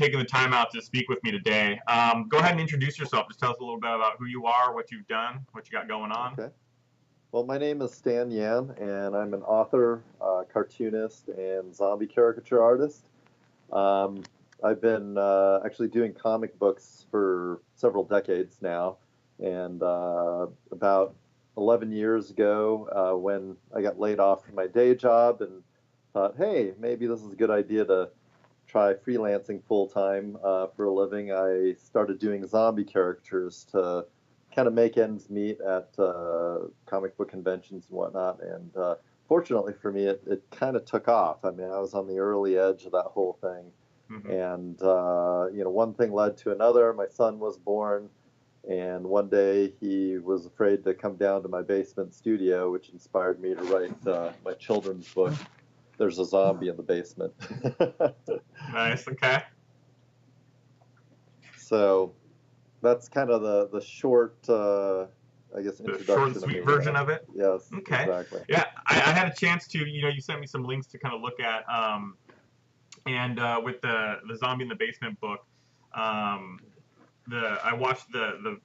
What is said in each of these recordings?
taking the time out to speak with me today. Go ahead and introduce yourself. Just tell us a little bit about who you are, what you've done, what you got going on. Okay. Well, my name is Stan Yan, and I'm an author, cartoonist, and zombie caricature artist. Um, I've been actually doing comic books for several decades now, and about 11 years ago, when I got laid off from my day job and thought, hey, maybe this is a good idea to try freelancing full time for a living, I started doing zombie caricatures to kind of make ends meet at comic book conventions and whatnot. And fortunately for me, it kind of took off. I mean, I was on the early edge of that whole thing. Mm-hmm. And, one thing led to another. My son was born. And one day he was afraid to come down to my basement studio, which inspired me to write my children's book, There's a Zombie in the Basement. Nice. Okay. So that's kind of the short, I guess, The introduction short and of sweet me. version of it. Yes, Okay. exactly. Yeah, I had a chance to, you sent me some links to kind of look at, and with the zombie in the basement book, I watched the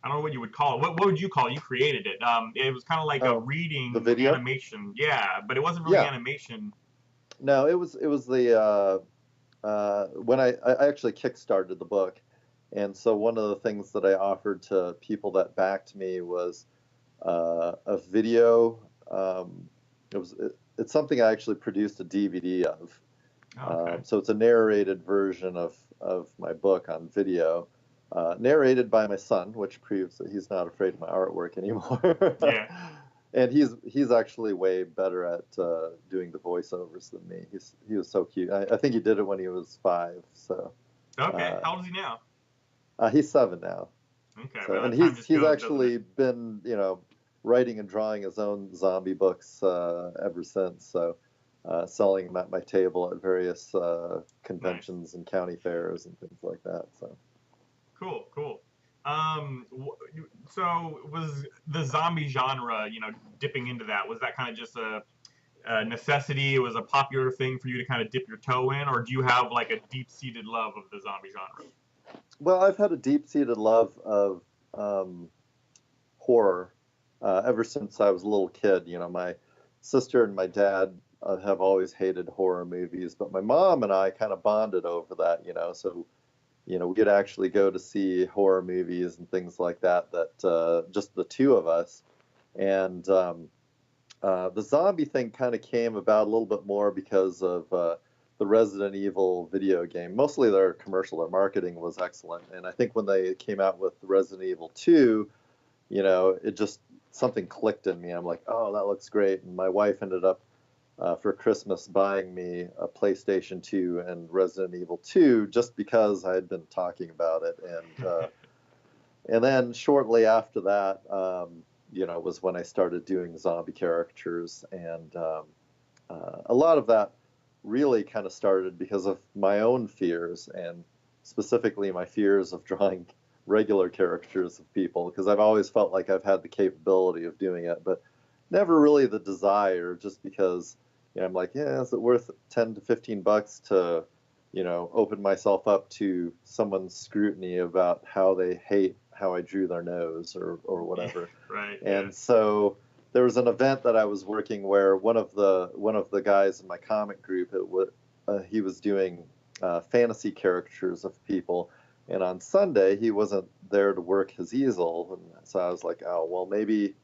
I don't know what you would call it. What would you call it? You created it. It was kind of like a Oh, reading the video? animation. Yeah, but it wasn't really Yeah. animation. No, it was the when I actually kickstarted the book, and so one of the things that I offered to people that backed me was a video. It's something I actually produced a DVD of. Okay. So it's a narrated version of my book on video, narrated by my son, which proves that he's not afraid of my artwork anymore. Yeah. And he's actually way better at doing the voiceovers than me. He was so cute. I think he did it when he was 5. So Okay. uh, How old is he now? he's 7 now. Okay. So Well, and that time just he's goes, doesn't it? actually been writing and drawing his own zombie books ever since. So selling them at my table at various Nice. conventions and county fairs and things like that. So Cool. Cool. So was the zombie genre, dipping into that? Was that kind of just a necessity? It was a popular thing for you to kind of dip your toe in, or do you have like a deep-seated love of the zombie genre? well, I've had a deep-seated love of um, horror ever since I was a little kid. My sister and my dad have always hated horror movies, but my mom and I kind of bonded over that. So we could actually go to see horror movies and things like that. That just the two of us, and the zombie thing kind of came about a little bit more because of the Resident Evil video game. Mostly their commercial, their marketing was excellent, and I think when they came out with Resident Evil 2, it just something clicked in me. I'm like, oh, that looks great. And my wife ended up for Christmas buying me a PlayStation 2 and Resident Evil 2 just because I had been talking about it. And then shortly after that, was when I started doing zombie caricatures. And a lot of that really kind of started because of my own fears, and specifically my fears of drawing regular caricatures of people, because I've always felt like I've had the capability of doing it, but never really the desire, just because I'm like, yeah, is it worth 10 to 15 bucks to open myself up to someone's scrutiny about how they hate how I drew their nose or whatever. Right. Yeah. And so there was an event that I was working where one of the guys in my comic group, he was doing fantasy caricatures of people, and on Sunday he wasn't there to work his easel, and so I was like, oh well, maybe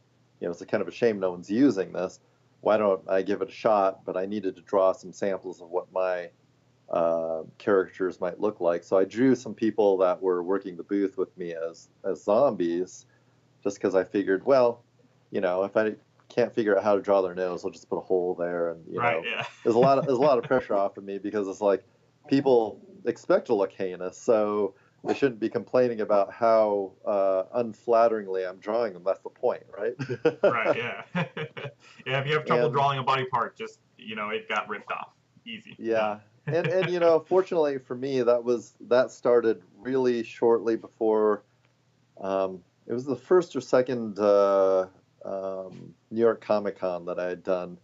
it's a kind of a shame no one's using this. Why don't I give it a shot? But I needed to draw some samples of what my caricatures might look like. So I drew some people that were working the booth with me as zombies, just because I figured, well, if I can't figure out how to draw their nose, I'll just put a hole there, and Right. Yeah. there's a lot of pressure off of me, because it's like people expect to look heinous, so they shouldn't be complaining about how unflatteringly I'm drawing them. That's the point, right? Right. Yeah. Yeah. If you have trouble And drawing a body part, just it got ripped off. Easy. Done. yeah, and fortunately for me, that started really shortly before. It was the first or second New York Comic Con that I had done,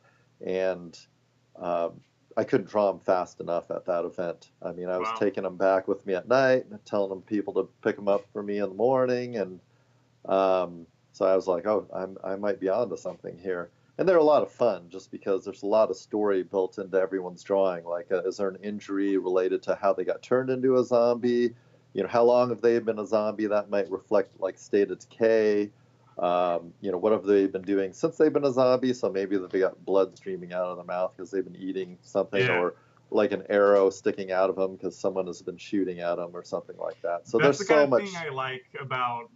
and I couldn't draw them fast enough at that event. I mean, I was Wow. taking them back with me at night and telling them people to pick them up for me in the morning, and so I was like, oh, I might be onto something here. And they're a lot of fun just because there's a lot of story built into everyone's drawing. Like, is there an injury related to how they got turned into a zombie? How long have they been a zombie? That might reflect like state of decay. What have they been doing since they've been a zombie? So maybe they got blood streaming out of their mouth because they've been eating something, Yeah. or like an arrow sticking out of them because someone has been shooting at them or something like that. So That's there's the kind so of thing much. I like about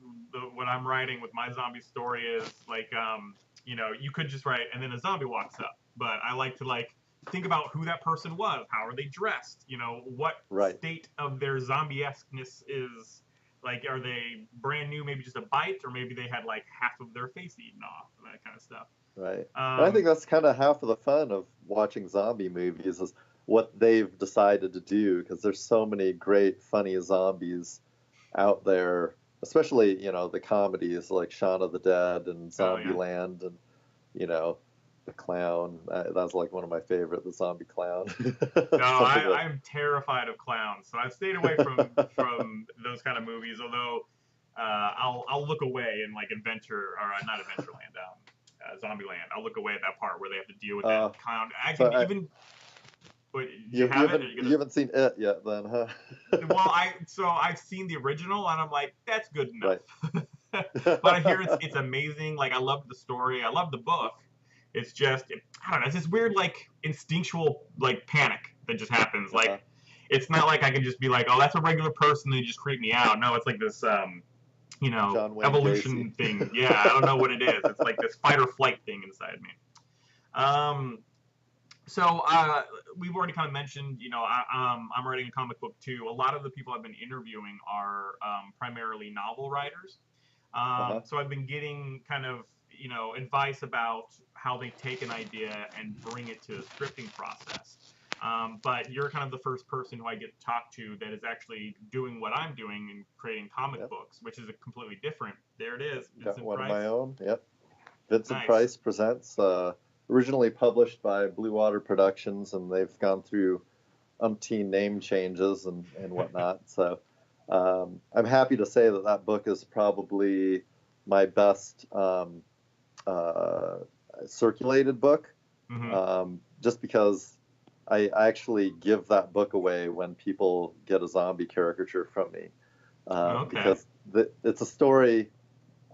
what I'm writing with my zombie story is like, you could just write and then a zombie walks up, but I like to like think about who that person was, how are they dressed, what Right. state of their zombie-esqueness is. Like, are they brand new, maybe just a bite, or maybe they had like half of their face eaten off, that kind of stuff. Right. And I think Um, that's kind of half of the fun of watching zombie movies is what they've decided to do, because there's so many great, funny zombies out there, especially, the comedies like Shaun of the Dead and oh yeah. Zombieland and, you know, the clown. That's like one of my favorite, the zombie clown. No, Something like, I'm terrified of clowns, so I've stayed away from those kind of movies. Although I'll look away in like Adventure or not Adventureland, Zombieland. I'll look away at that part where they have to deal with that uh, clown. I so can even. Wait, did you you have it? Or you you gonna? haven't seen it yet then, huh? Well, I've seen the original, and I'm like, that's good Right. enough. But I hear it's amazing. Like, I love the story. I love the book. It's just, I don't know. It's this weird like instinctual like panic that just happens. Uh-huh. Like, it's not like I can just be like, oh, that's a regular person. They just creep me out. No, it's like this John Wayne Gacy. evolution thing. Yeah, I don't know what it is. It's like this fight or flight thing inside me. Um, so we've already kind of mentioned, I'm writing a comic book too. A lot of the people I've been interviewing are primarily novel writers. Uh-huh. So I've been getting kind of, advice about how they take an idea and bring it to the scripting process. But you're kind of the first person who I get to talk to that is actually doing what I'm doing and creating comic Yep. books, which is a completely different. There it is, Got Vincent one of Price. my own. Yep. Vincent Nice. Price presents, originally published by Blue Water Productions, and they've gone through umpteen name changes and whatnot. So I'm happy to say that that book is probably my best uh, circulated book, Hmm. just because I actually give that book away when people get a zombie caricature from me, Okay. because it's a story.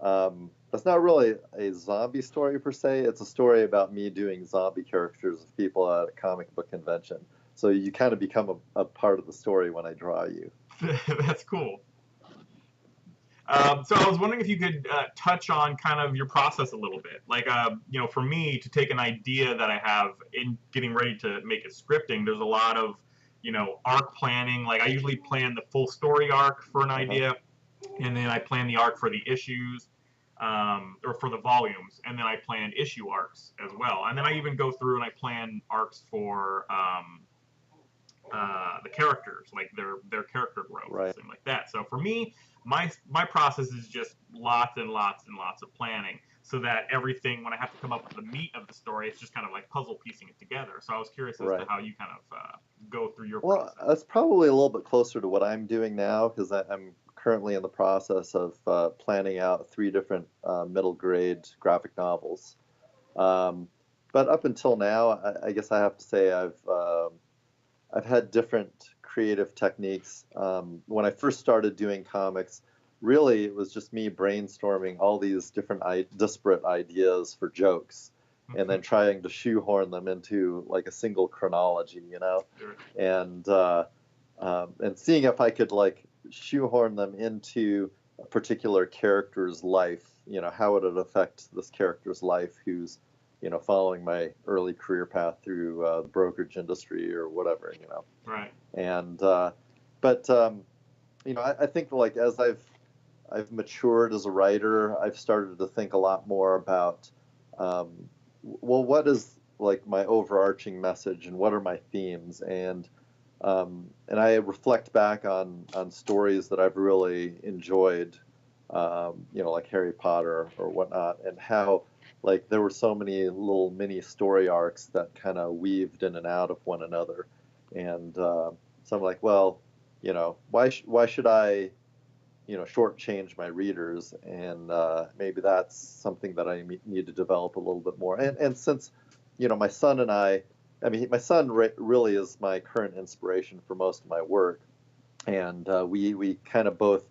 That's not really a zombie story per se. It's a story about me doing zombie caricatures of people at a comic book convention. So you kind of become a part of the story when I draw you. That's cool. So I was wondering if you could touch on kind of your process a little bit. Like, for me to take an idea that I have in getting ready to make it scripting, there's a lot of, arc planning. Like, I usually plan the full story arc for an Uh huh. idea, and then I plan the arc for the issues, or for the volumes, and then I plan issue arcs as well. And then I even go through and I plan arcs for the characters, like their character growth and Right. things like that. So for me, my process is just lots and lots and lots of planning, so that everything when I have to come up with the meat of the story, it's just kind of like puzzle piecing it together. So I was curious as to Right. how you kind of go through your Well, process. that's probably a little bit closer to what I'm doing now, because I'm currently in the process of planning out three different middle grade graphic novels. Um, but up until now, I guess I have to say I've had different creative techniques. When I first started doing comics, really it was just me brainstorming all these different disparate ideas for jokes, and then trying to shoehorn them into like a single chronology, Sure. and seeing if I could like shoehorn them into a particular character's life. How would it affect this character's life who's following my early career path through the brokerage industry or whatever. Right. And but I think like as I've matured as a writer, I've started to think a lot more about, um, well, what is like my overarching message and what are my themes, and I reflect back on stories that I've really enjoyed, like Harry Potter or whatnot, and how like there were so many little mini story arcs that kind of weaved in and out of one another. And so I'm like, well, why should I, shortchange my readers? And maybe that's something that I need to develop a little bit more. And since, my son and I mean, my son really is my current inspiration for most of my work. And we kind of both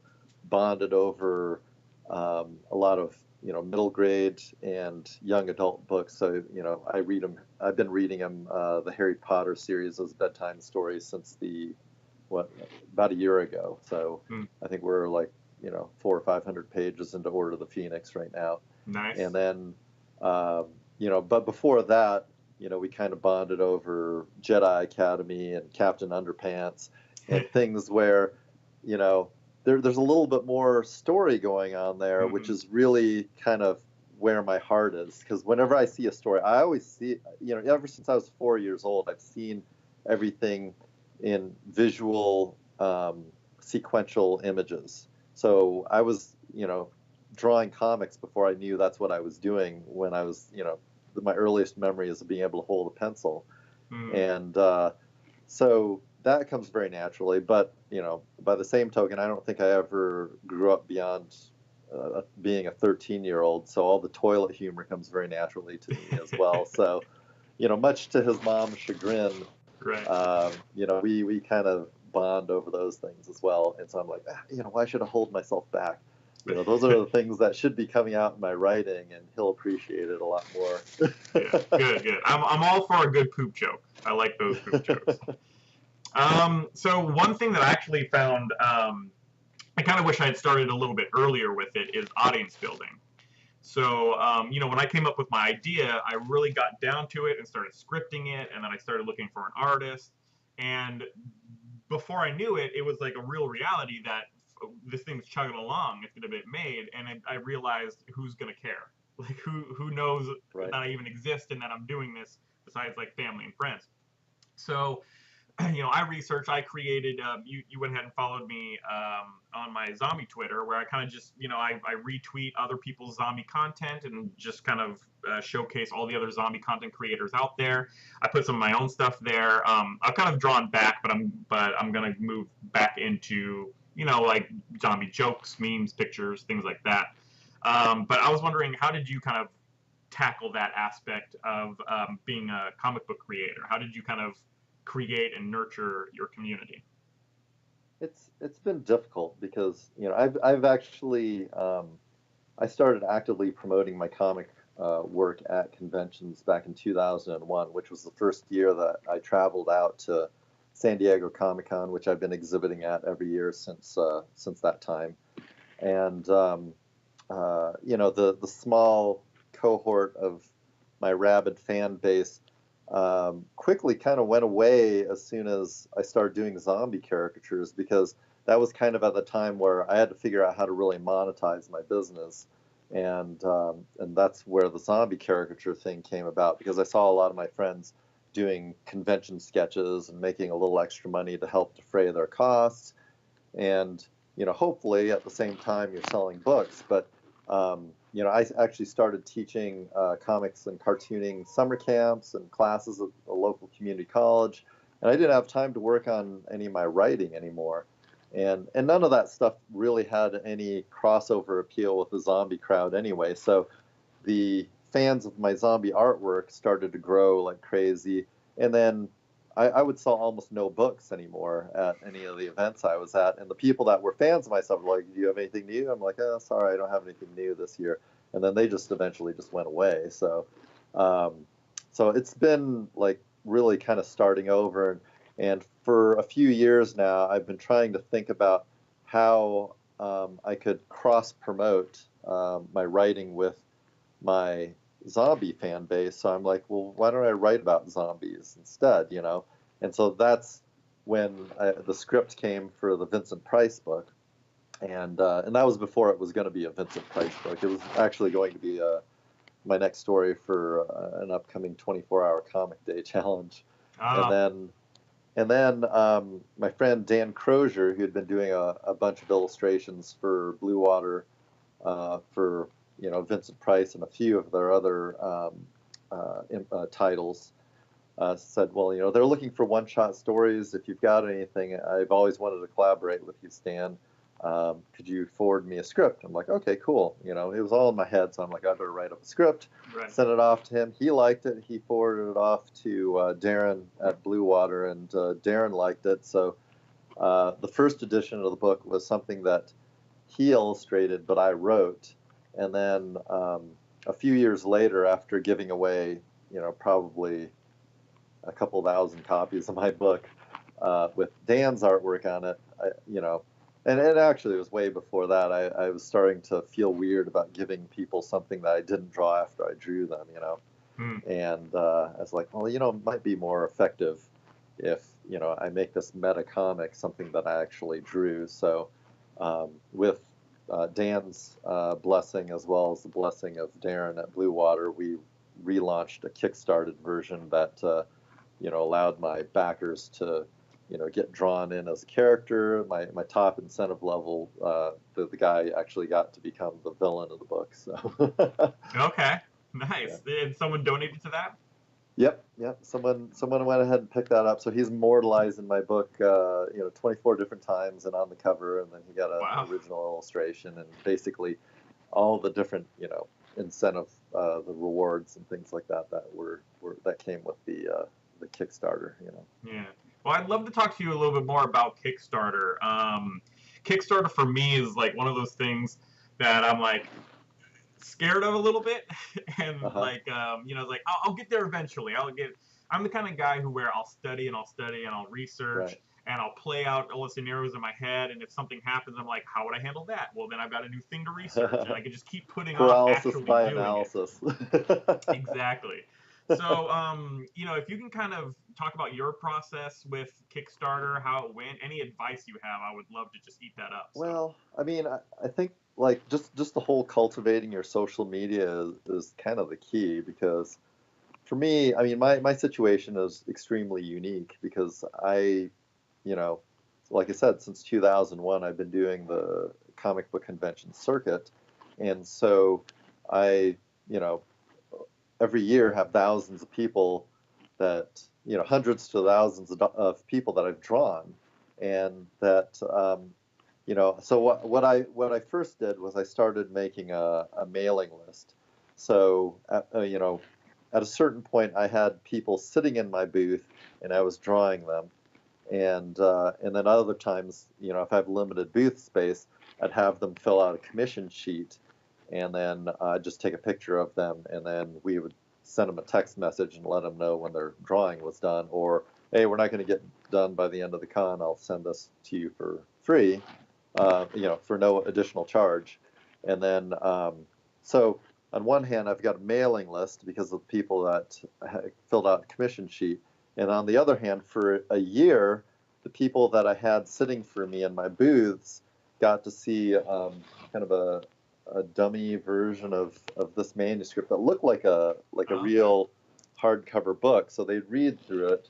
bonded over a lot of middle grade and young adult books. So I read them. I've been reading him the Harry Potter series as bedtime stories since about a year ago. So I think we're like 400 or 500 pages into Order of the Phoenix right now. Nice. And then but before that, we kind of bonded over Jedi Academy and Captain Underpants and things where there's a little bit more story going on there, which is really kind of where my heart is. Because whenever I see a story, I always see, ever since I was 4 years old, I've seen everything in visual, sequential images. So I was, drawing comics before I knew that's what I was doing when I was, my earliest memory is of being able to hold a pencil. And so that comes very naturally. But, by the same token, I don't think I ever grew up beyond being a 13-year-old. So all the toilet humor comes very naturally to me as well. So, much to his mom's chagrin, right. We kind of bond over those things as well. And so I'm like, why should I hold myself back? Those are the things that should be coming out in my writing, and he'll appreciate it a lot more. Yeah, good. I'm all for a good poop joke. I like those poop jokes. So one thing that I actually found, I kind of wish I had started a little bit earlier with it, is audience building. So, when I came up with my idea, I really got down to it and started scripting it, and then I started looking for an artist. And before I knew it, it was like a real reality that this thing's chugging along, it's going to get made, and I realized who's going to care. Like, who knows Right. that I even exist and that I'm doing this besides, like, family and friends. So, I researched, I created, you went ahead and followed me on my zombie Twitter, where I kind of just, I retweet other people's zombie content and just kind of showcase all the other zombie content creators out there. I put some of my own stuff there. I've kind of drawn back, but I'm going to move back into, like zombie jokes, memes, pictures, things like that. But I was wondering, how did you kind of tackle that aspect of being a comic book creator? How did you kind of create and nurture your community? It's been difficult because I've actually I started actively promoting my comic work at conventions back in 2001, which was the first year that I traveled out to San Diego Comic-Con, which I've been exhibiting at every year since that time. And the small cohort of my rabid fan base quickly kind of went away as soon as I started doing zombie caricatures, because that was kind of at the time where I had to figure out how to really monetize my business. And that's where the zombie caricature thing came about, because I saw a lot of my friends doing convention sketches and making a little extra money to help defray their costs. And, hopefully at the same time you're selling books. But, I actually started teaching comics and cartooning summer camps and classes at a local community college. And I didn't have time to work on any of my writing anymore. And none of that stuff really had any crossover appeal with the zombie crowd anyway. So the fans of my zombie artwork started to grow like crazy. And then I would sell almost no books anymore at any of the events I was at. And the people that were fans of myself were like, do you have anything new? I'm like, oh, sorry, I don't have anything new this year. And then they just eventually just went away. So, so it's been like really kind of starting over. And for a few years now, I've been trying to think about how I could cross promote my writing with my zombie fan base. So I'm like, well, why don't I write about zombies instead, And so that's when the script came for the Vincent Price book. And that was before it was going to be a Vincent Price book. It was actually going to be my next story for an upcoming 24-hour comic day challenge. And then my friend Dan Crozier, who had been doing a bunch of illustrations for Blue Water for Vincent Price and a few of their other titles. Said, well, they're looking for one-shot stories. If you've got anything, I've always wanted to collaborate with you, Stan. Could you forward me a script? I'm like, okay, cool. It was all in my head, so I'm like, I better write up a script. Right. Sent it off to him. He liked it. He forwarded it off to Darren at Blue Water, and Darren liked it. So the first edition of the book was something that he illustrated, but I wrote. And then a few years later, after giving away, probably a couple thousand copies of my book with Dan's artwork on it, and it actually was way before that. I was starting to feel weird about giving people something that I didn't draw after I drew them, and I was like, well, it might be more effective if, I make this meta comic something that I actually drew. So with Dan's blessing, as well as the blessing of Darren at Blue Water, we relaunched a Kickstarted version that allowed my backers to, get drawn in as a character. My top incentive level, the guy actually got to become the villain of the book. So. Okay, nice. Yeah. And someone donated to that? Yep. Someone went ahead and picked that up. So he's immortalized in my book, 24 different times and on the cover, and then he got an original illustration, and basically all the different, incentive, the rewards and things like that that came with the Kickstarter. Yeah. Well, I'd love to talk to you a little bit more about Kickstarter. Kickstarter for me is like one of those things that I'm like scared of a little bit, and like it's like I'll get there eventually. I'm the kind of guy where I'll study and I'll research. Right. And I'll play out all the scenarios in my head, and if something happens, I'm like, how would I handle that? Well, then I've got a new thing to research, and I can just keep putting off actually by doing analysis. it. Exactly. So, if you can kind of talk about your process with Kickstarter, how it went, any advice you have, I would love to just eat that up. So. Well, I mean, I think like just the whole cultivating your social media is kind of the key, because for me, I mean, my situation is extremely unique because like I said, since 2001, I've been doing the comic book convention circuit. And so I, every year have thousands of people that, hundreds to thousands of people that I've drawn. And that, so what I first did was I started making a mailing list. So, at a certain point, I had people sitting in my booth and I was drawing them. And then other times, if I have limited booth space, I'd have them fill out a commission sheet, and then just take a picture of them, and then we would send them a text message and let them know when their drawing was done, or hey, we're not going to get done by the end of the con. I'll send this to you for free, for no additional charge. And then so on one hand, I've got a mailing list because of the people that filled out a commission sheet. And on the other hand, for a year, the people that I had sitting for me in my booths got to see kind of a dummy version of this manuscript that looked like a real hardcover book. So they'd read through it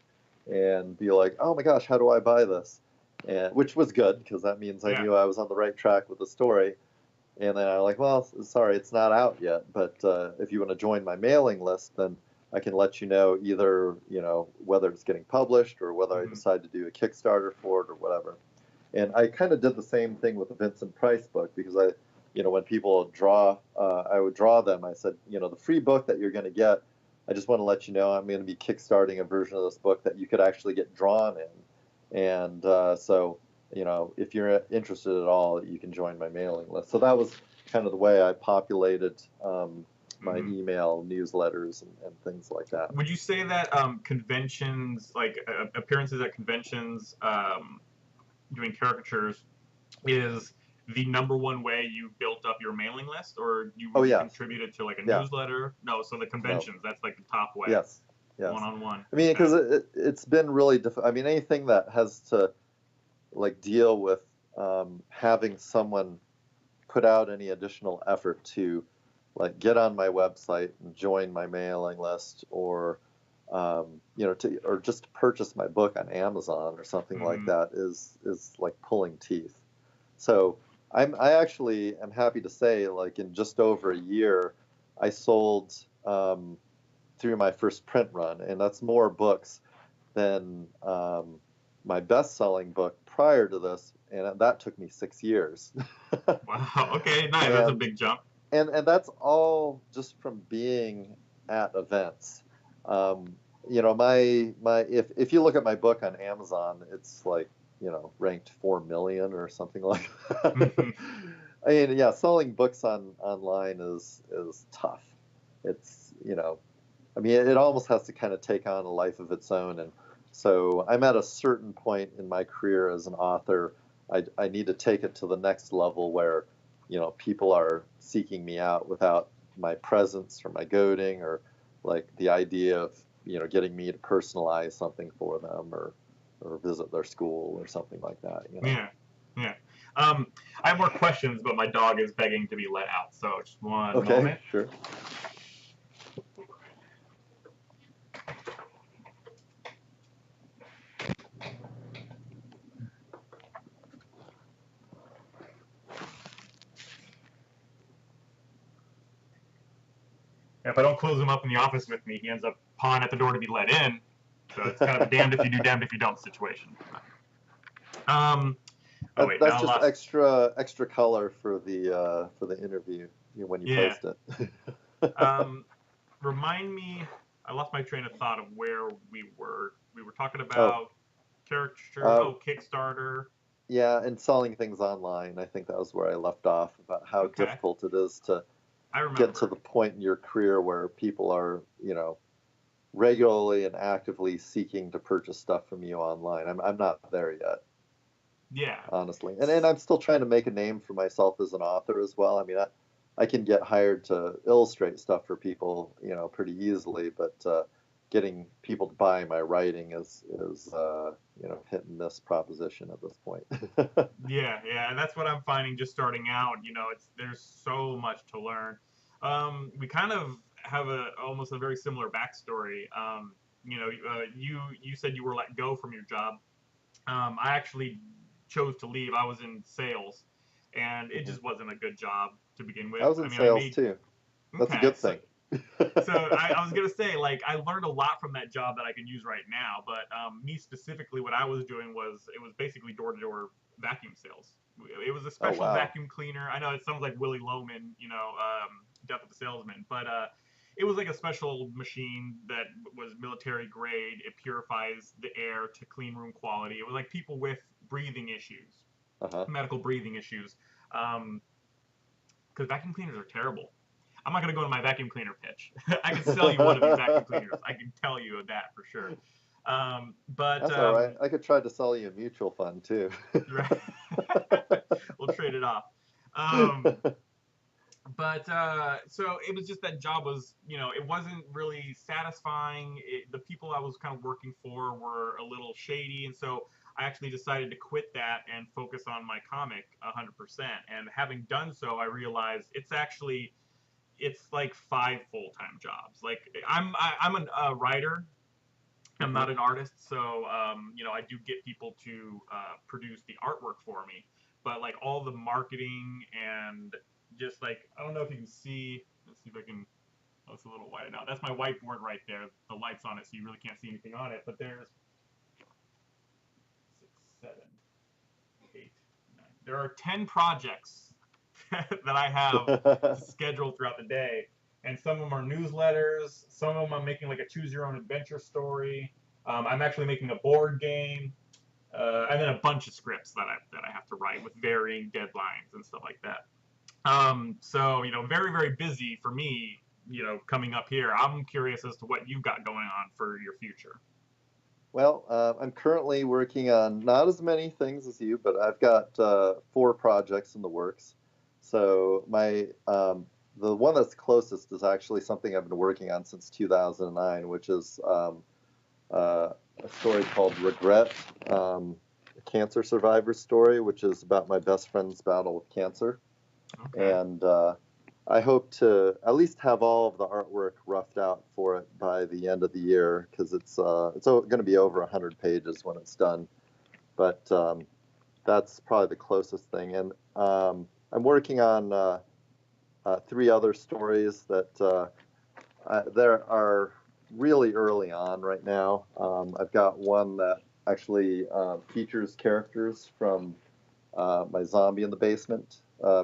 and be like, "Oh my gosh, how do I buy this?" And which was good, because that means I knew I was on the right track with the story. And then I'm like, "Well, sorry, it's not out yet, but if you want to join my mailing list, then I can let you know either, whether it's getting published or whether I decide to do a Kickstarter for it or whatever." And I kind of did the same thing with the Vincent Price book, because when people draw, I would draw them. I said, the free book that you're going to get, I just want to let you know I'm going to be kickstarting a version of this book that you could actually get drawn in. And so, if you're interested at all, you can join my mailing list. So that was kind of the way I populated my email newsletters and things like that. Would you say that conventions, like appearances at conventions, doing caricatures, is the number one way you built up your mailing list, or you contributed to like a newsletter? No, so the conventions, that's like the top way. Yes. One-on-one. I mean, because it's been really difficult. I mean, anything that has to like deal with having someone put out any additional effort to like get on my website and join my mailing list, or or just to purchase my book on Amazon or something like that is like pulling teeth. So I actually am happy to say, like in just over a year, I sold through my first print run, and that's more books than my best-selling book prior to this, and that took me 6 years. Wow. Okay. Nice. That's a and big jump. and that's all just from being at events. Um, my if you look at my book on Amazon, it's like ranked 4 million or something like that. I mean, yeah, selling books online is tough. It's I mean, it almost has to kind of take on a life of its own. And so I'm at a certain point in my career as an author. I need to take it to the next level where, people are seeking me out without my presence or my goading or like the idea of, getting me to personalize something for them or visit their school or something like that. Yeah. Yeah. Um, I have more questions, but my dog is begging to be let out. So just one Okay, moment. sure. If I don't close him up in the office with me, he ends up pawing at the door to be let in. So it's kind of a damned if you do, damned if you don't situation. Um, oh wait, That's now I just lost. extra color for the interview when you Yeah. post it. Um, remind me. I lost my train of thought of where we were. We were talking Oh, about caricature. uh, Oh, Kickstarter. yeah, and selling things online. I think that was where I left off about how Okay, difficult it is to I get to remember. the point in your career where people are, regularly and actively seeking to purchase stuff from you online. I'm not there yet, Yeah. honestly. And I'm still trying to make a name for myself as an author as well. I mean, I can get hired to illustrate stuff for people, pretty easily, but getting people to buy my writing is hit and miss proposition at this point. Yeah, yeah, and that's what I'm finding just starting out. It's there's so much to learn. We kind of have a almost a very similar backstory. You said you were let go from your job. I actually chose to leave. I was in sales, and it Mhm. just wasn't a good job to begin I with. was I in mean, I sales made too. That's a okay, good so thing. I was gonna say, like, I learned a lot from that job that I can use right now. But me specifically, what I was doing was it was basically door to door vacuum sales. It was a Oh special wow. vacuum cleaner. I know it sounds like Willie Loman, Death of the Salesman, but it was like a special machine that was military grade. It purifies the air to clean room quality. It was like people with breathing issues, Uh-huh. medical breathing issues, because vacuum cleaners are terrible. I'm not going to go into my vacuum cleaner pitch. I can sell you one of these vacuum cleaners. I can tell you that for sure. But That's all right. I could try to sell you a mutual fund too. right. We'll trade it off. Um, but so it was just that job was, it wasn't really satisfying. The people I was kind of working for were a little shady, and so I actually decided to quit that and focus on my comic 100%. And having done so, I realized it's like five full-time jobs. Like I'm a writer. I'm Hmm. not an artist, so I do get people to produce the artwork for me. But like all the marketing and just like I don't know if you can see. Let's see if I can. Oh, it's a little white now. That's my whiteboard right there. The lights on it, so you really can't see anything on it. But there's 6, 7, 8, 9. There are 10 projects that I have scheduled throughout the day, and some of them are newsletters. Some of them I'm making like a choose your own adventure story. I'm actually making a board game, and then a bunch of scripts that I have to write with varying deadlines and stuff like that. So very very busy for me. Coming up here, I'm curious as to what you've got going on for your future. Well, I'm currently working on not as many things as you, but I've got 4 projects in the works. So the one that's closest is actually something I've been working on since 2009, which is a story called Regret, a cancer survivor story, which is about my best friend's battle with cancer. Okay. And I hope to at least have all of the artwork roughed out for it by the end of the year because it's going to be over 100 pages when it's done. But that's probably the closest thing. And I'm working on 3 other stories that there are really early on right now. I've got one that actually features characters from my Zombie in the Basement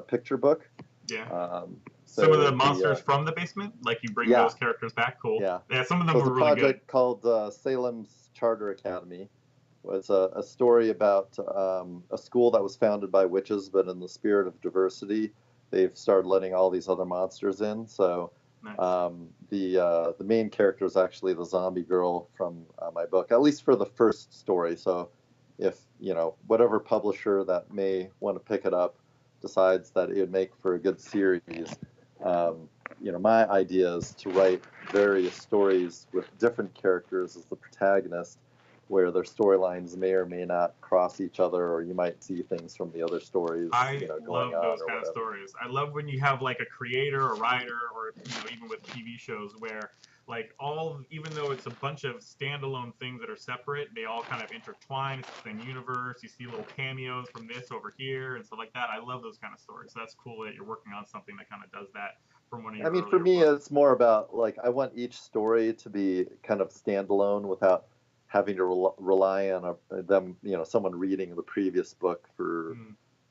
picture book. Yeah. Some So of the it'd be, monsters from the basement, like you bring yeah, those characters back. Cool. yeah. Yeah, some of them So it's were a really good. project called Salem's Charter Academy. Was a story about a school that was founded by witches, but in the spirit of diversity, they've started letting all these other monsters in. So Nice. the main character is actually the zombie girl from my book, at least for the first story. So if whatever publisher that may want to pick it up decides that it would make for a good series, my idea is to write various stories with different characters as the protagonist, where their storylines may or may not cross each other, or you might see things from the other stories, I going love on those or kind of whatever. stories. I love when you have like a creator, a writer, or even with TV shows where like even though it's a bunch of standalone things that are separate, they all kind of intertwine. It's the same universe. You see little cameos from this over here and stuff like that. I love those kind of stories. So that's cool that you're working on something that kind of does that from one of your I mean, for earlier me, books. it's more about like I want each story to be kind of standalone without having to rely on them, someone reading the previous book for,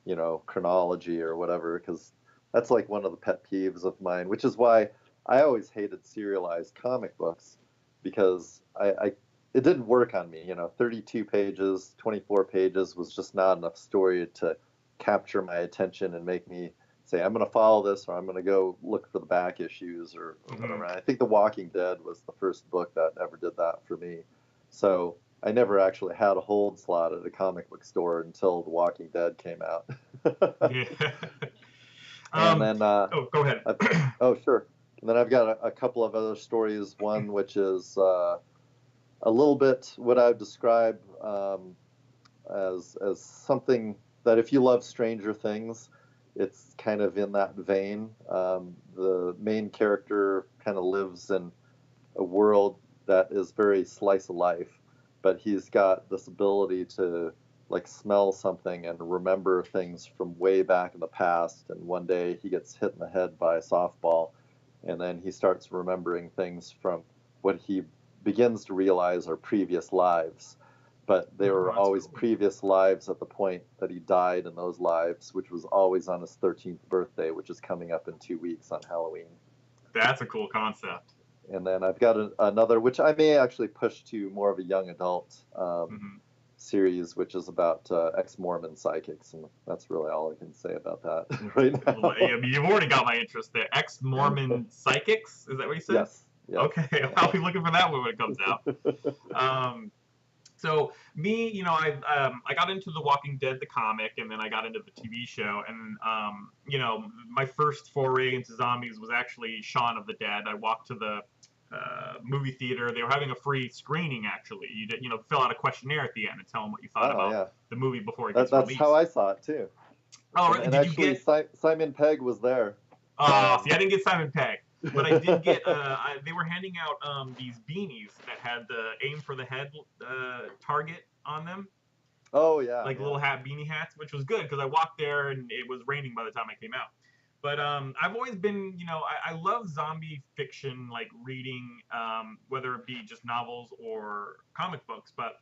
Mm. chronology or whatever, because that's like one of the pet peeves of mine, which is why I always hated serialized comic books, because it didn't work on me. 32 pages, 24 pages was just not enough story to capture my attention and make me say, I'm going to follow this, or I'm going to go look for the back issues, or whatever. And I think The Walking Dead was the first book that ever did that for me. So I never actually had a hold slot at a comic book store until The Walking Dead came out. Yeah. And then, Oh, go ahead. oh, sure. And then I've got a couple of other stories. One which is a little bit what I would describe as something that if you love Stranger Things, it's kind of in that vein. The main character kind of lives in a world that is very slice of life, but he's got this ability to like smell something and remember things from way back in the past. And one day he gets hit in the head by a softball, and then he starts remembering things from what he begins to realize are previous lives. But they were That's always cool. previous lives at the point that he died in those lives, which was always on his 13th birthday, which is coming up in 2 weeks on Halloween. That's a cool concept. And then I've got another, which I may actually push to more of a young adult Mm-hmm. series, which is about ex-Mormon psychics, and that's really all I can say about that right now. I mean, you've already got my interest there. Ex-Mormon psychics? Is that what you said? Yes. Yes. Okay, I'll be looking for that one when it comes out. So me, I got into The Walking Dead, the comic, and then I got into the TV show. And my first foray into zombies was actually Shaun of the Dead. I walked to the movie theater. They were having a free screening. Actually, you did, fill out a questionnaire at the end and tell them what you thought about Yeah. the movie before it gets That's released. how I saw it too. Oh, really? And Did you actually, get? Simon Pegg was there. See, I didn't get Simon Pegg, but I did get. They were handing out these beanies that had the aim for the head target on them, Oh yeah, like yeah. little beanie hats, which was good because I walked there and it was raining by the time I came out. But I've always been, I love zombie fiction, like reading, whether it be just novels or comic books. But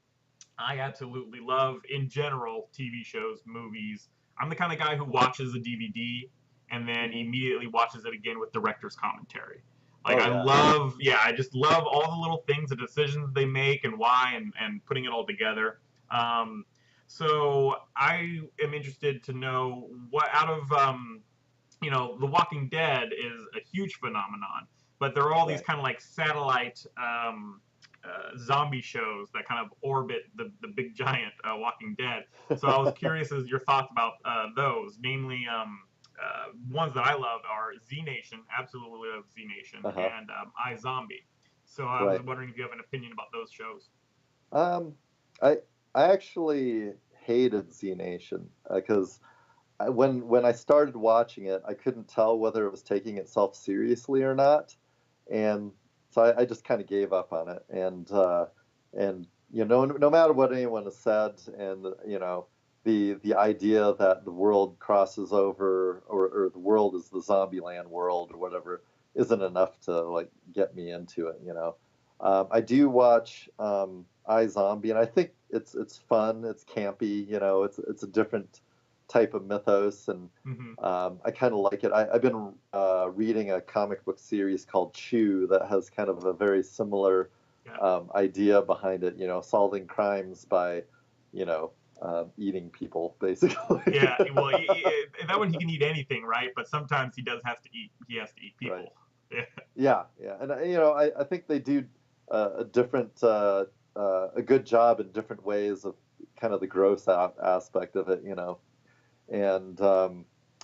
I absolutely love, in general, TV shows, movies. I'm the kind of guy who watches a DVD and then immediately watches it again with director's commentary. Like Oh I yeah. love, yeah, I just love all the little things, the decisions they make, and why, and putting it all together. Um, so I am interested to know what out of The Walking Dead is a huge phenomenon, but there are all these Right. kind of like satellite zombie shows that kind of orbit the big giant Walking Dead. So I was curious as your thoughts about those, namely ones that I love are Z Nation, absolutely love Z Nation, Uh-huh. and iZombie. So I was Right. wondering if you have an opinion about those shows. Um, I I actually hated Z Nation because when I started watching it, I couldn't tell whether it was taking itself seriously or not, and so I just kind of gave up on it. And no matter what anyone has said, and the idea that the world crosses over, or the world is the Zombieland world or whatever, isn't enough to like get me into it. I do watch iZombie, and I think it's fun, it's campy, it's a different type of mythos, and Hmm. I kind of like it. I've been reading a comic book series called Chew that has kind of a very similar Yeah. idea behind it, solving crimes by, you know, eating people, basically. Yeah. Well, that one he can eat anything, right? But sometimes he does have to eat. He has to eat Right. people. Yeah. Yeah, yeah, and I think they do a different, a good job in different ways of kind of the gross aspect of it, And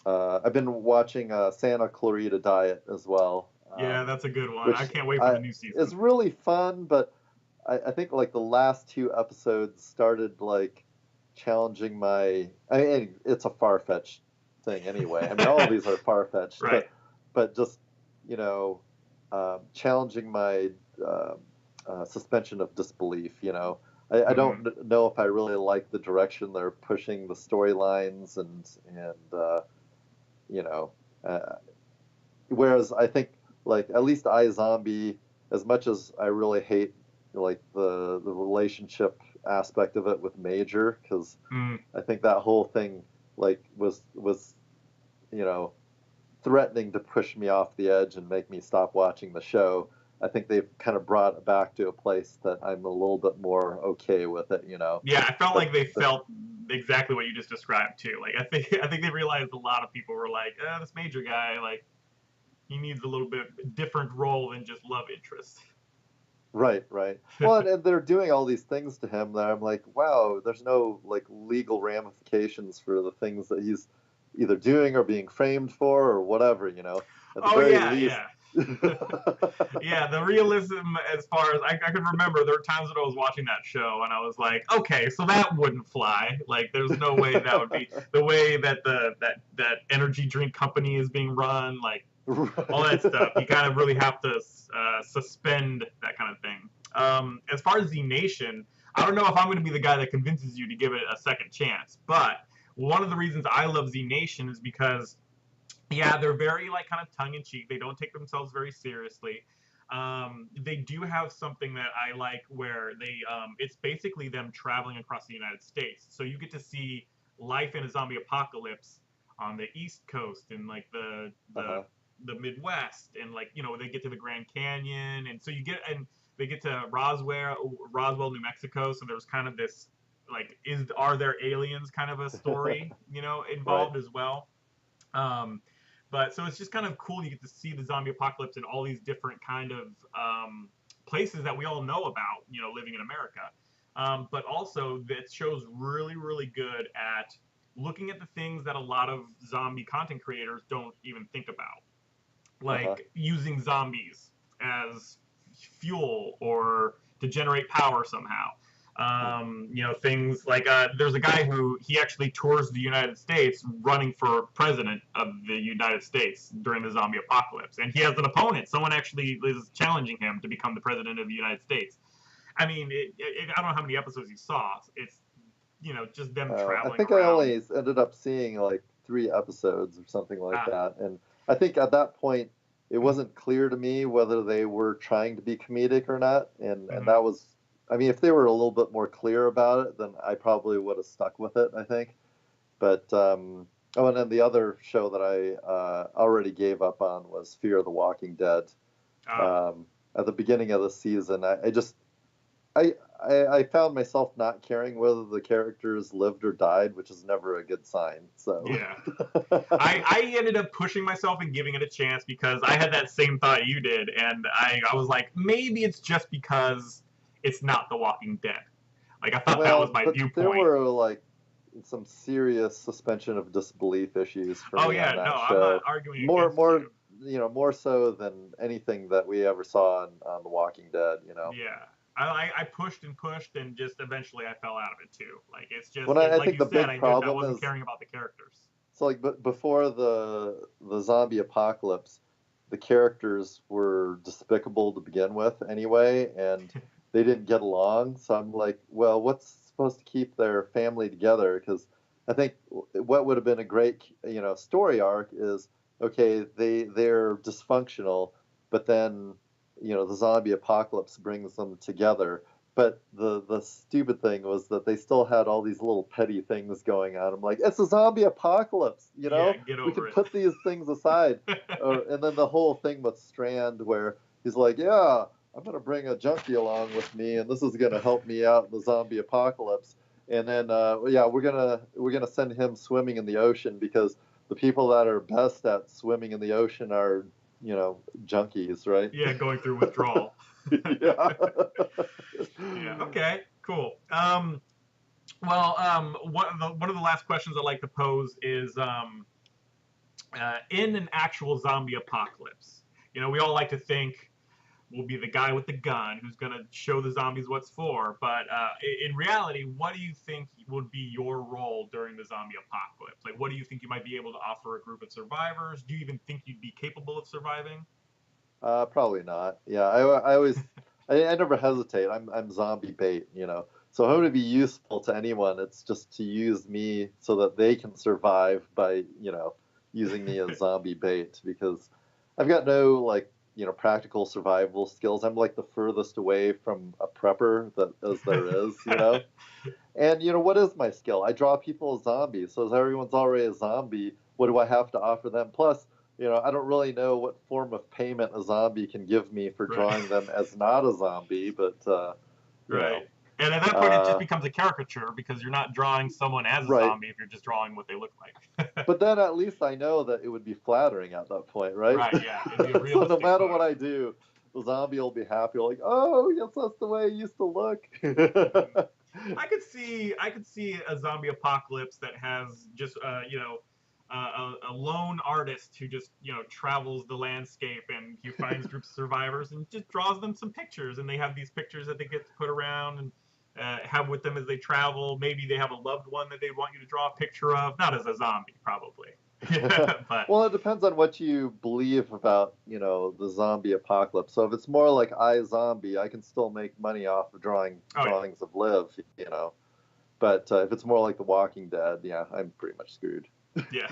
I've been watching Santa Clarita Diet as well, Yeah, that's a good one. I which can't wait for the new is season. really fun, but I think like the last two episodes started like challenging my. I mean, it's a far-fetched thing anyway. I mean, all of these are far-fetched, Right. but just you know, challenging my uh, suspension of disbelief. I Hmm. don't know if I really like the direction they're pushing the storylines, and you know, uh, whereas I think like at least iZombie, as much as I really hate like the relationship aspect of it with Major, because Mm. I think that whole thing like was you know threatening to push me off the edge and make me stop watching the show. I think they've kind of brought it back to a place that I'm a little bit more okay with it. Yeah, I felt But, like they but felt exactly what you just described too. Like I think they realized a lot of people were like, this major guy, like he needs a little bit different role than just love interest. right, right. Well, and they're doing all these things to him that I'm like, wow, there's no like legal ramifications for the things that he's either doing or being framed for or whatever. At the Oh very yeah, least. yeah. Yeah, the realism as far as I can remember, there were times when I was watching that show and I was like, okay, so that wouldn't fly. Like, there's no way that would be the way that that energy drink company is being run. Like, all that Right. stuff. You kind of really have to suspend that kind of thing. As far as Z Nation, I don't know if I'm going to be the guy that convinces you to give it a second chance, but one of the reasons I love Z Nation is because yeah, they're very like kind of tongue in cheek. They don't take themselves very seriously. They do have something that I like where it's basically them traveling across the United States. So you get to see life in a zombie apocalypse on the East Coast and like Uh-huh. the Midwest, and like they get to the Grand Canyon, and so they get to Roswell, New Mexico. So there's kind of this like are there aliens kind of a story Right. involved as well. Um, but so it's just kind of cool. You get to see the zombie apocalypse in all these different kind of places that we all know about, living in America. But also, that show's really, really good at looking at the things that a lot of zombie content creators don't even think about, Uh-huh. like using zombies as fuel or to generate power somehow. Things like there's a guy who he actually tours the United States running for president of the United States during the zombie apocalypse, and he has an opponent. Someone actually is challenging him to become the president of the United States. I mean, I don't know how many episodes you saw. It's just them I traveling think I around. only ended up seeing like 3 episodes or something like Uh, that. And I think at that point, it wasn't clear to me whether they were trying to be comedic or not. And mm-hmm. that was, I mean, if they were a little bit more clear about it, then I probably would have stuck with it, I think. But, oh, and then the other show that I already gave up on was Fear of the Walking Dead. uh, Um, at the beginning of the season, I just, I found myself not caring whether the characters lived or died, which is never a good sign. So, yeah. I ended up pushing myself and giving it a chance because I had that same thought you did, and I was like, maybe it's just because it's not The Walking Dead. Like I thought that was well, my but there viewpoint. were like some serious suspension of disbelief issues for Oh me on yeah, no, that I'm not show. arguing More, against more, you. more so than anything that we ever saw on The Walking Dead. Yeah, I pushed and pushed, and just eventually I fell out of it too. Like it's just When I like think you the said, big I problem wasn't is caring about the characters. so like but before the zombie apocalypse, the characters were despicable to begin with anyway, and they didn't get along. So I'm like, well, what's supposed to keep their family together? Because I think what would have been a great, story arc is, okay, they're dysfunctional, but then, the zombie apocalypse brings them together. But the stupid thing was that they still had all these little petty things going on. I'm like, it's a zombie apocalypse, Yeah, get we over can it. put these things aside. And then the whole thing with Strand, where he's like, yeah, I'm gonna bring a junkie along with me, and this is gonna help me out in the zombie apocalypse. And then, yeah, we're gonna send him swimming in the ocean because the people that are best at swimming in the ocean are, junkies, right? Yeah, going through withdrawal. Yeah. Yeah. Okay. Cool. One of the last questions I like to pose is, in an actual zombie apocalypse, we all like to think we'll be the guy with the gun who's going to show the zombies what's for. But in reality, what do you think would be your role during the zombie apocalypse? Like, what do you think you might be able to offer a group of survivors? Do you even think you'd be capable of surviving? Probably not. Yeah, I always, I never hesitate. I'm zombie bait, So if I'm going to be useful to anyone, it's just to use me so that they can survive by, using me as zombie bait because I've got no like, practical survival skills. I'm like the furthest away from a prepper that as there is. And what is my skill? I draw people as zombies. So as everyone's already a zombie, what do I have to offer them? Plus, I don't really know what form of payment a zombie can give me for Right. drawing them as not a zombie, but you Right. know, And at that point, it just uh, becomes a caricature because you're not drawing someone as a right. zombie if you're just drawing what they look like. But then at least I know that it would be flattering at that point, right? Right. Yeah. It'd be a So no realistic matter what pose. I do, the zombie will be happy, like, oh, yes, that's the way it used to look. Hmm. I could see a zombie apocalypse that has just a lone artist who just travels the landscape and he finds groups of survivors and just draws them some pictures and they have these pictures that they get to put around and have with them as they travel. Maybe they have a loved one that they want you to draw a picture of, not as a zombie probably. Yeah, but Well, it depends on what you believe about, the zombie apocalypse. So if it's more like I Zombie, I can still make money off of drawing oh yeah. drawings of Liv. But if it's more like The Walking Dead, yeah, I'm pretty much screwed. Yeah.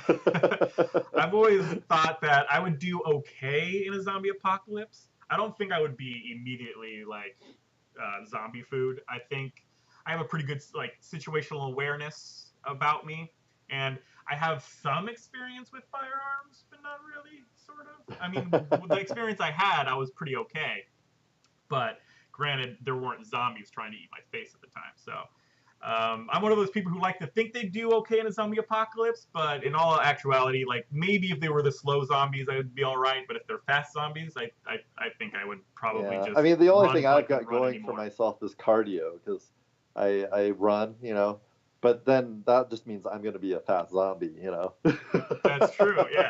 I've always thought that I would do okay in a zombie apocalypse. I don't think I would be immediately like zombie food. I think I have a pretty good like situational awareness about me, and I have some experience with firearms, but not really. Sort of. I mean, with the experience I had, I was pretty okay. But granted, there weren't zombies trying to eat my face at the time, so I'm one of those people who like to think they do okay in a zombie apocalypse, but in all actuality, like maybe if they were the slow zombies, I would be all right. But if they're fast zombies, I think I would probably Yeah, I just mean, the only run thing till I I've couldn't got run going for anymore. myself is cardio because I run. But then that just means I'm going to be a fat zombie. That's true. Yeah.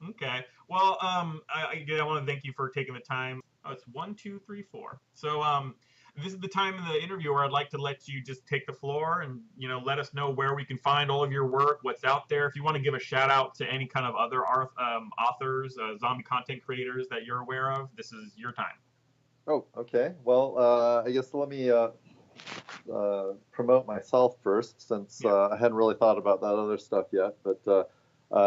Okay. Well, again, I want to thank you for taking the time. Oh, it's 1, 2, 3, 4. So, this is the time in the interview where I'd like to let you just take the floor and let us know where we can find all of your work, what's out there. If you want to give a shout out to any kind of other authors, zombie content creators that you're aware of, this is your time. Oh, okay. Well, I guess let me promote myself first, since Yeah. I hadn't really thought about that other stuff yet. But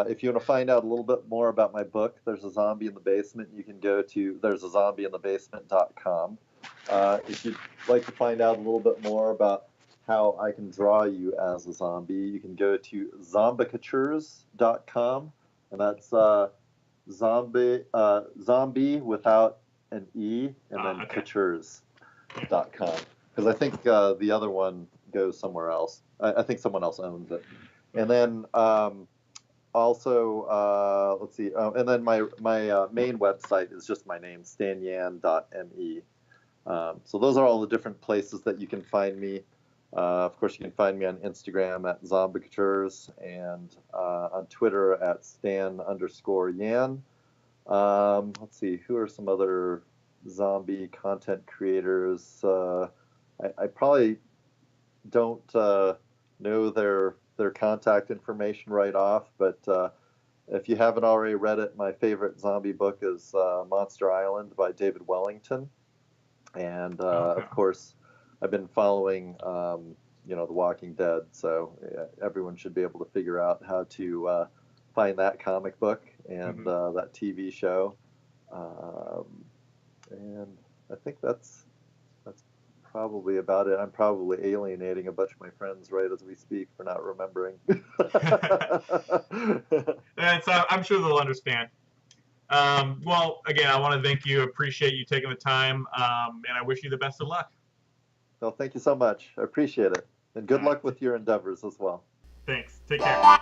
if you want to find out a little bit more about my book, There's a Zombie in the Basement, you can go to there'sazombieinthebasement.com. If you'd like to find out a little bit more about how I can draw you as a zombie, you can go to zombicatures.com, and that's zombie without an E, and then Okay. couture's.com. Because I think the other one goes somewhere else. I think someone else owns it. And then also, let's see. And then my main website is just my name, stanyan.me. So those are all the different places that you can find me. Of course, you can find me on Instagram at zombicatures and on Twitter at stan_yan. Let's see, who are some other zombie content creators? I probably don't know their contact information right off, but if you haven't already read it, my favorite zombie book is Monster Island by David Wellington, and Okay. of course, I've been following The Walking Dead. So yeah, everyone should be able to figure out how to find that comic book and Hmm. that TV show. Um, and I think that's probably about it. I'm probably alienating a bunch of my friends right as we speak for not remembering. And so I'm sure they'll understand. Well, again, I want to thank you. Appreciate you taking the time, and I wish you the best of luck. Well, thank you so much. I appreciate it. And All good right. luck with your endeavors as well. Thanks. Take care.